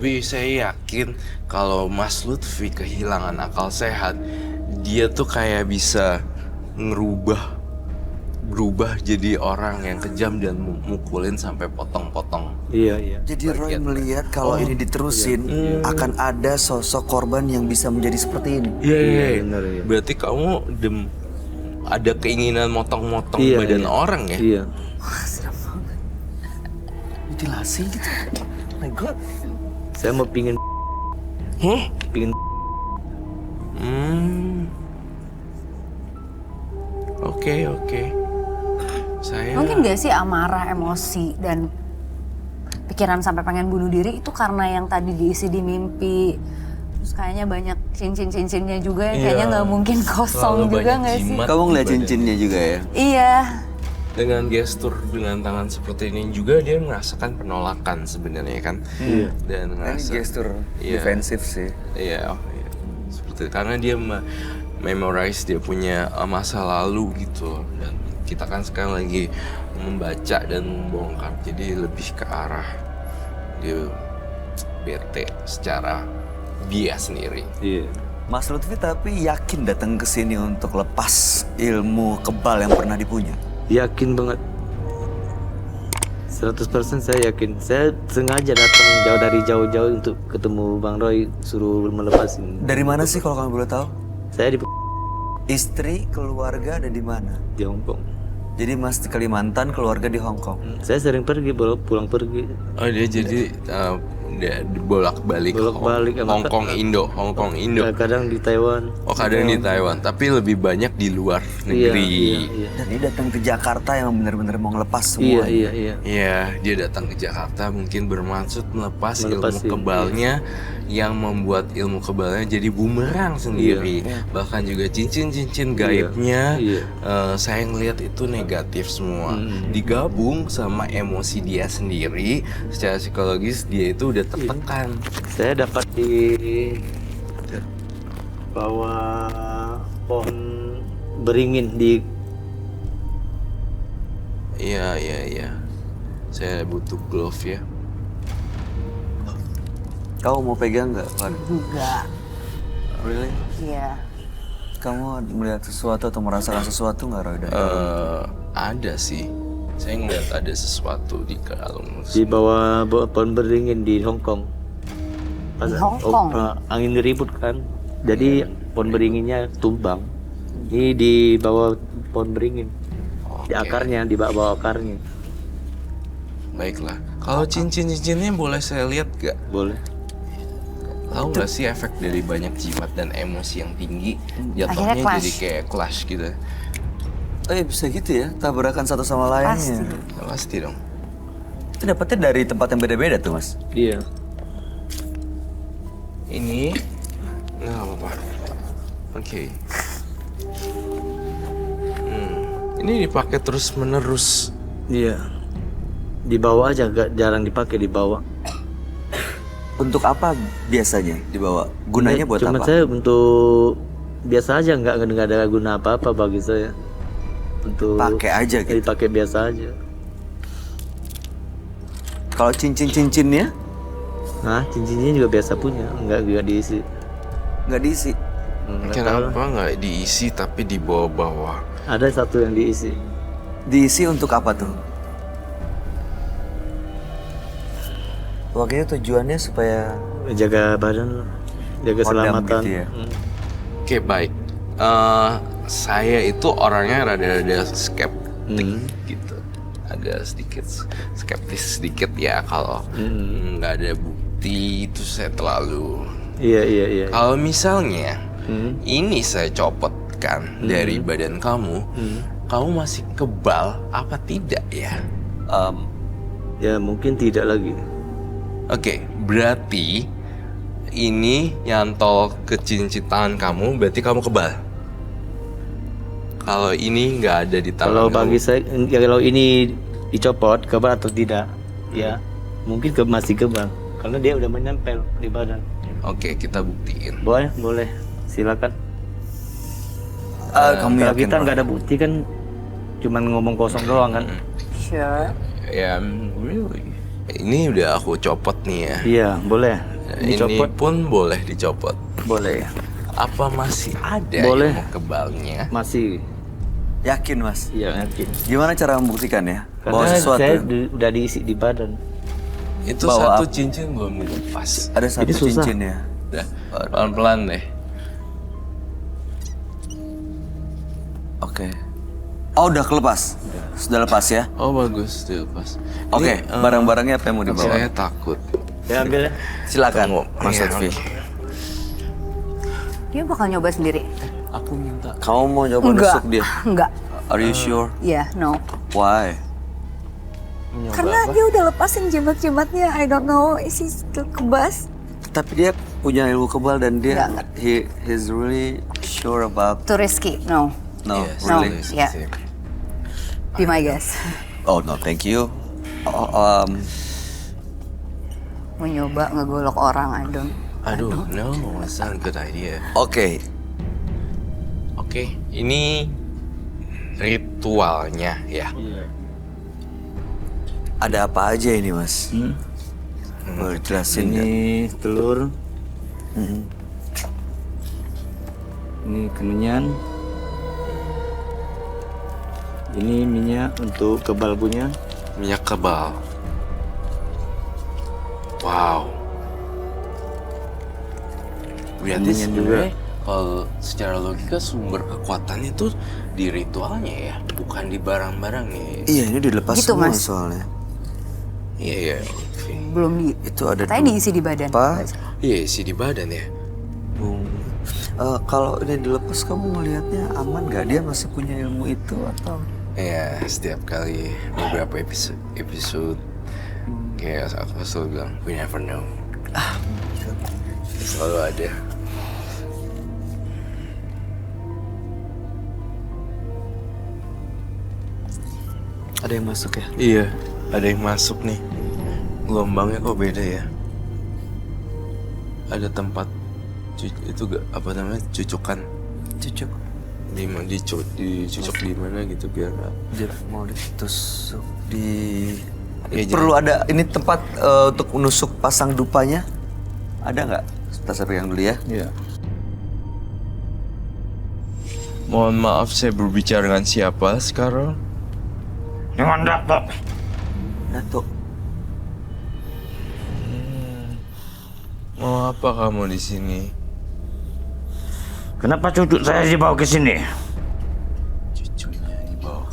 Tapi saya yakin kalau Mas Lutfi kehilangan akal sehat, dia tuh kayak bisa berubah jadi orang yang kejam dan mukulin sampai potong-potong. Iya. Jadi Roy melihat kalau ini diterusin akan ada sosok korban yang bisa menjadi seperti ini. Iya. Benar ya. Berarti kamu ada keinginan motong-motong badan orang ya? Iya. Wah, serem banget. Mutilasi gitu. Oh my god. Saya mau pingin Oke. Saya Mungkin gak sih amarah, emosi, dan pikiran sampai pengen bunuh diri itu karena yang tadi diisi di mimpi. Terus kayaknya banyak cincin-cincinnya juga yang kayaknya nggak mungkin kosong Selalu juga banyak nggak sih? jimat Kamu di ngeliat badannya. cincinnya juga ya? Iya. Dengan gestur dengan tangan seperti ini juga dia merasakan penolakan sebenarnya kan. Dan Ini ngerasa gestur Iya. defensif sih. Iya. Seperti karena dia memorize dia punya masa lalu gitu. Dan kita kan sekarang lagi membaca dan membongkar, jadi lebih ke arah dia bete secara dia sendiri. Iya. Mas Lutfi tapi yakin datang ke sini untuk lepas ilmu kebal yang pernah dipunya. Yakin banget. 100% saya yakin. Saya sengaja datang dari jauh-jauh untuk ketemu Bang Roy, suruh melepasin. Dari mana sih kalau kamu boleh tahu? Saya di Istri, keluarga ada di mana? Hong Kong. Jadi Mas di Kalimantan, keluarga di Hong Kong. Saya sering pergi, pulang pergi. Oh dia jadi dia bolak-balik Bolak-balik sama Hong Kong Indo. Kadang di Taiwan. Oh kadang di Taiwan, tapi lebih banyak di luar negeri. Iya. Dan dia datang ke Jakarta yang benar-benar mau ngelepas semua. Iya. Iya, dia datang ke Jakarta mungkin bermaksud melepas ilmu Melepasin, kebalnya yang membuat ilmu kebalnya jadi bumerang sendiri. Bahkan juga cincin-cincin gaibnya, saya ngelihat itu negatif semua. Digabung sama emosi dia sendiri, secara psikologis dia itu udah tertekan. Saya dapat di bawah pohon beringin di Iya. Saya butuh glove ya. Kamu mau pegang nggak, Van? Enggak. Really? Iya. Kamu melihat sesuatu atau merasakan sesuatu nggak, Roy? Ada sih. Saya ngeliat ada sesuatu di kalung. di bawah pohon beringin di Hong Kong. Di Hong Kong? Angin ribut kan. Jadi pohon beringinnya tumbang. Ini di bawah pohon beringin. Di akarnya, di bawah akarnya. Baiklah. Kalau cincin-cincinnya boleh saya lihat gak? Boleh. Tahu nggak sih efek dari banyak jimat dan emosi yang tinggi jatuhnya Akhirnya jadi kayak clash gitu. Bisa gitu ya, tabrakan satu sama lainnya. Pasti dong. Itu dapetnya dari tempat yang beda-beda tuh, Mas. Iya. Ini nggak apa-apa. Oke. Ini dipakai terus menerus. Iya. Di bawah aja, jarang dipakai di bawah. Untuk apa biasanya dibawa? Gunanya buat Cuma apa? saya untuk biasa aja, nggak ada guna apa-apa bagi saya. Untuk Pakai aja gitu. dipakai biasa aja. Kalau cincin-cincinnya Nah, cincinnya juga biasa punya, nggak diisi. nggak diisi. Nggak tahu lah. Kenapa nggak diisi tapi di bawah-bawah? Ada satu yang diisi. Diisi untuk apa tuh? Wakilnya tujuannya supaya Jaga badan, jaga Kodam keselamatan. gitu ya? Oke, baik. Saya itu orangnya rada-rada skeptik gitu. Ada sedikit skeptis sedikit ya kalau nggak ada bukti itu saya terlalu. Iya. Kalau misalnya ini saya copotkan dari badan kamu, kamu masih kebal apa tidak ya? Ya mungkin tidak lagi. Oke, berarti ini nyantol ke cincin tangan kamu, berarti kamu kebal. Kalau ini nggak ada di tangan Kalau kamu. bagi saya, kalau ini dicopot, kebal atau tidak, ya mungkin masih kebal, karena dia udah menempel di badan. Oke, kita buktiin. Boleh, silakan. kamu Kalau yakin? kita Roy? nggak ada bukti kan, cuman ngomong kosong doang kan. Sure. Ya, really. Ini udah aku copot nih ya. Iya, boleh. Ini Dicopot? pun boleh dicopot. Boleh ya? Apa masih ada Boleh. ilmu kebalnya? Masih. Yakin mas? Iya yakin. Gimana cara membuktikan ya? Bawa Karena sesuatu. saya udah diisi di badan. Itu Bawa satu apa? cincin belum dilepas. Ada satu Jadi susah. cincin ya. Udah, pelan-pelan deh. Oke. Oh udah kelepas? Sudah lepas ya? Oh bagus, dilepas. Oke, Ini, barang-barangnya apa yang mau dibawa? saya takut. Ya ambil ya. Silakan, Tunggu. Mas Iya, Lutfi. oke. Dia bakal nyoba sendiri. Aku minta. Kamu mau coba Enggak. nusuk dia? Enggak. Are you sure? Iya, no. Why? Nyoba Karena apa? dia udah lepasin jimat-jimatnya. I don't know, isi kebas. Tapi dia punya ilmu kebal dan dia Enggak. he's really sure about Too risky, no. no Yes, No. really. yes, Yeah. yes. Be my guest. Oh no, thank you. Oh, Mau nyoba ngegolok orang, I don't. Aduh, no, it's not a good idea. Oke, Oke, ini ritualnya ya. ada apa aja ini mas? Boleh jelasin nggak? Ini telur. Mhm. Ini kemenyan. Ini minyak untuk kebal punya. Minyak kebal. Wow. Berarti Kemenyan juga. sebenarnya kalau secara logika sumber kekuatannya tuh di ritualnya ya, bukan di barang-barangnya. Iya ini dilepas Gitu, semua Mas. soalnya. Iya, iya. Oke. Belum di. Itu ada Katanya diisi di badan. apa? Iya, isi di badan ya. Kalau ini dilepas kamu melihatnya aman nggak? Dia masih punya ilmu itu atau? Iya, setiap kali beberapa episode kayak aku selalu bilang, we never know. Selalu ada. Ada yang masuk ya? Iya, ada yang masuk nih. Gelombangnya kok beda ya? Ada tempat itu gak apa namanya cucukan Cucuk. dicucuk di mana gitu biar Dia mau ditusuk di. Ya, Perlu ada ini tempat untuk menusuk pasang dupanya? Ada nggak? Saya pegang dulu ya. Iya. Mohon maaf, saya berbicara dengan siapa sekarang? Dengan Dato. Datuk. Mau apa kamu di sini? Kenapa cucu saya dibawa ke sini? Cucunya di bawah.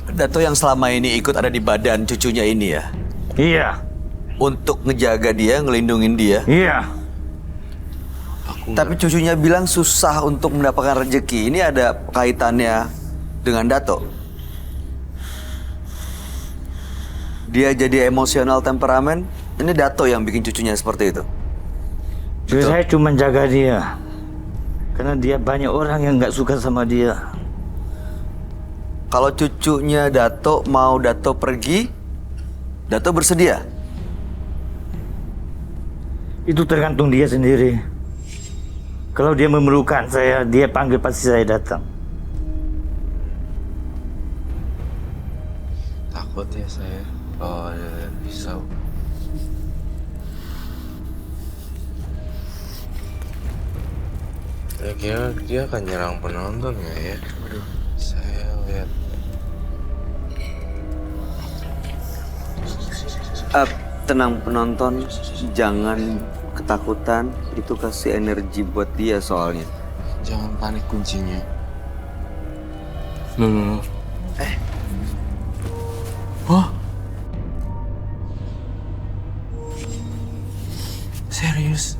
Datuk yang selama ini ikut ada di badan cucunya ini ya? Iya. Untuk ngejaga dia, ngelindungin dia. Iya. Aku Tapi cucunya bilang susah untuk mendapatkan rezeki. Ini ada kaitannya dengan Dato. Dia jadi emosional temperamen. Ini Dato yang bikin cucunya seperti itu. Cucu saya cuma jaga dia. Karena dia banyak orang yang nggak suka sama dia. Kalau cucunya Dato mau Dato pergi, Dato bersedia. Itu tergantung dia sendiri. Kalau dia memerlukan saya, dia panggil pasti saya datang. takut ya saya kalau ada pisau. Kira-kira dia akan nyerang penonton nggak ya? Saya lihat. Tenang penonton, jangan ketakutan. Itu kasih energi buat dia soalnya. Jangan panik kuncinya. Loh. Oh. Serius?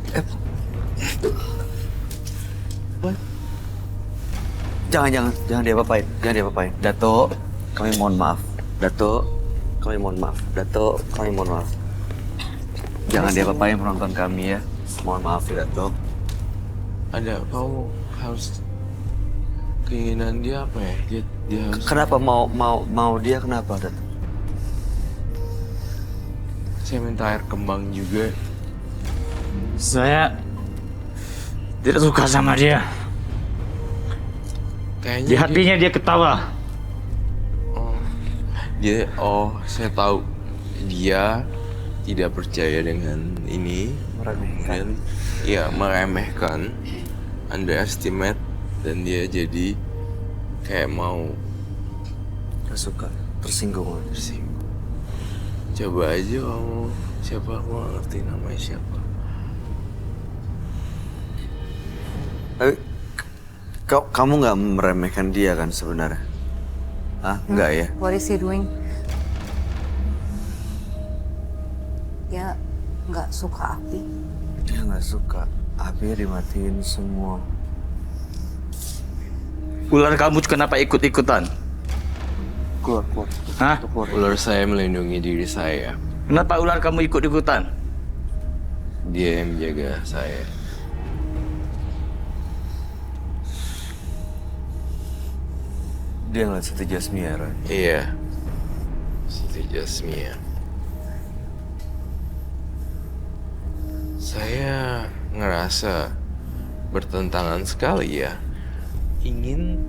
Jangan diapa-apain, jangan diapa-apain. Dato, kami mohon maaf. Dato, kami mohon maaf. Dato, kami mohon maaf. Jangan diapa-apain penonton kami ya. Mohon maaf ya Dato. Ada, kamu harus keinginan dia apa ya? Dia harus. Kenapa mau dia kenapa Dato? Saya minta air kembang juga. Saya tidak suka sama dia. Kayaknya Di hatinya dia ketawa. Saya tahu dia tidak percaya dengan ini, Meremehkan. kemudian ya meremehkan, underestimate, dan dia jadi kayak mau Gak suka, tersinggung. tersinggung. Coba aja kamu, siapa, aku nggak ngerti namanya siapa. Tapi kamu nggak meremehkan dia kan sebenarnya? Ah, nggak ya? What is he doing? Dia nggak suka api. Dia nggak suka. Apinya dimatiin semua. Ular kamu kenapa ikut-ikutan? Keluar. Hah? Ular saya melindungi diri saya, Kenapa ular kamu ikut-ikutan? dia yang menjaga saya. Dia ngeliat Siti Jasmia, Roy. Iya, Siti Jasmia. Saya ngerasa bertentangan sekali ya. Ingin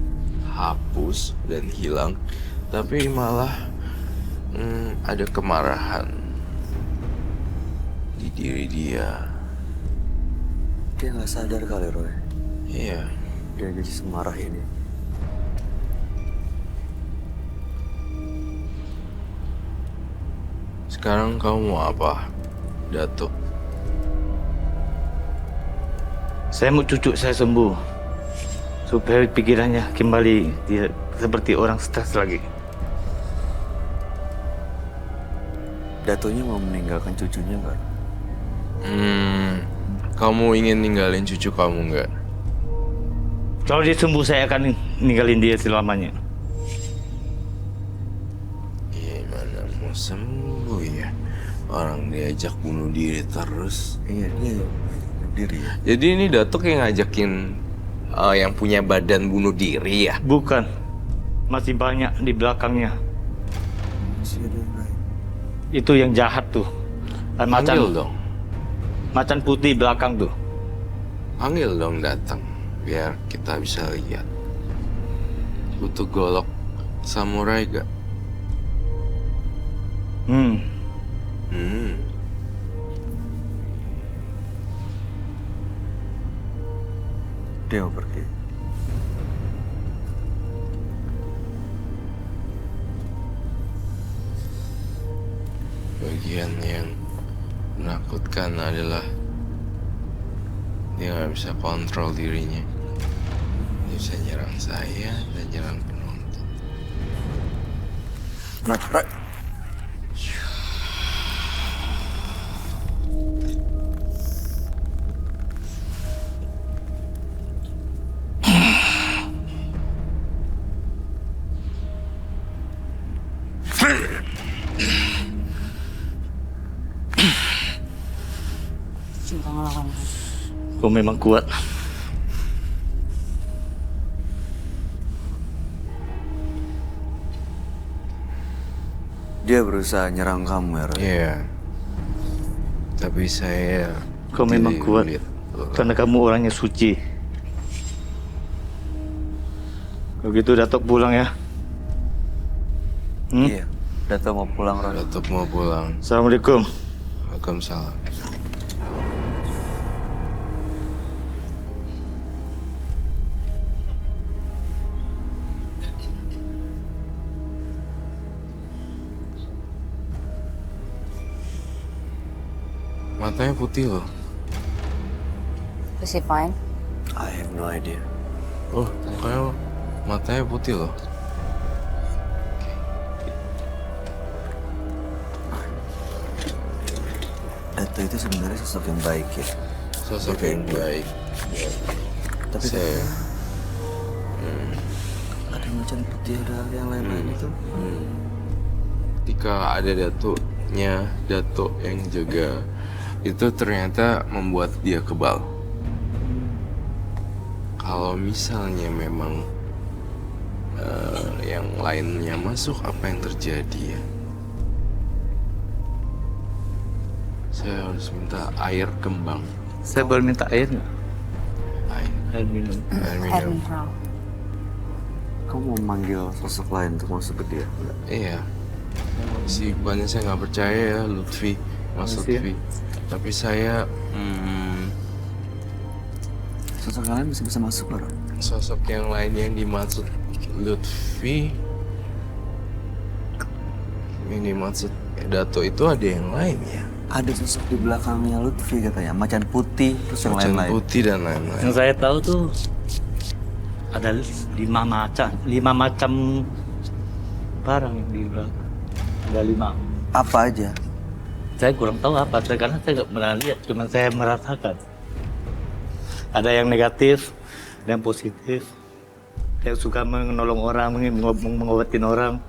hapus dan hilang, tapi malah ada kemarahan di diri dia. Dia nggak sadar kali, Roy. Iya, Dia jadi semarah ini. sekarang kamu mau apa, Datuk? Saya mau cucu saya sembuh. Supaya pikirannya kembali dia seperti orang stres lagi. Datonya mau meninggalkan cucunya nggak? Kamu ingin ninggalin cucu kamu nggak? Kalau dia sembuh saya akan ninggalin dia selamanya. Gimana mau sembuh ya? Orang diajak bunuh diri terus. Iya, dia berdiri ya. Jadi ini Datuk yang ngajakin yang punya badan bunuh diri ya? Bukan. Masih banyak di belakangnya. Masih ada yang lain. Itu yang jahat tuh. Panggil dong. Macan putih belakang tuh. Panggil dong datang. Biar kita bisa lihat. Butuh golok samurai gak? Hmm. Dia mau pergi. Bagian yang menakutkan adalah dia nggak bisa kontrol dirinya. Dia bisa nyerang saya dan nyerang penonton. Roy. Cinta ngelawan. Kau memang kuat. Dia berusaha nyerang kamu ya, Roy. Iya. Tapi saya Kau memang tidak kuat. lihat. Karena kamu orangnya suci. Kalau gitu Datuk pulang ya. Iya. Dato mau pulang, Roy. Datuk mau pulang. Assalamualaikum. Waalaikumsalam. Matanya putih loh. Is he fine? I have no idea. Oh, matanya putih loh. Dato itu sebenarnya sosok yang baik ya. Sosok yang baik. Tapi Saya ada macan putih, ada yang lain-lain itu. ketika ada datuk yang jaga, itu ternyata membuat dia kebal. Kalau misalnya memang yang lainnya masuk, apa yang terjadi ya? Saya harus minta air kembang. Saya boleh minta air nggak? Air, Air minum. air Air minum. mineral. Kamu mau manggil sosok lain untuk masuk ke dia? Enggak. Iya. Si bukannya saya nggak percaya ya, Lutfi Mas Manusia. Lutfi. Tapi saya Sosok kalian bisa masuk bro. sosok yang lain yang dimaksud Lutfi, yang dimaksud Dato itu ada yang lain ya? Ada sosok di belakangnya Lutfi katanya, macan putih terus yang Macan lain-lain. putih dan lain-lain. Yang saya tahu tuh ada 5 macam barang yang di belakang. Ada 5. Apa aja? Saya kurang tahu apa, karena saya nggak pernah lihat, cuma saya merasakan. Ada yang negatif, ada yang positif, yang suka menolong orang, mengobatin orang.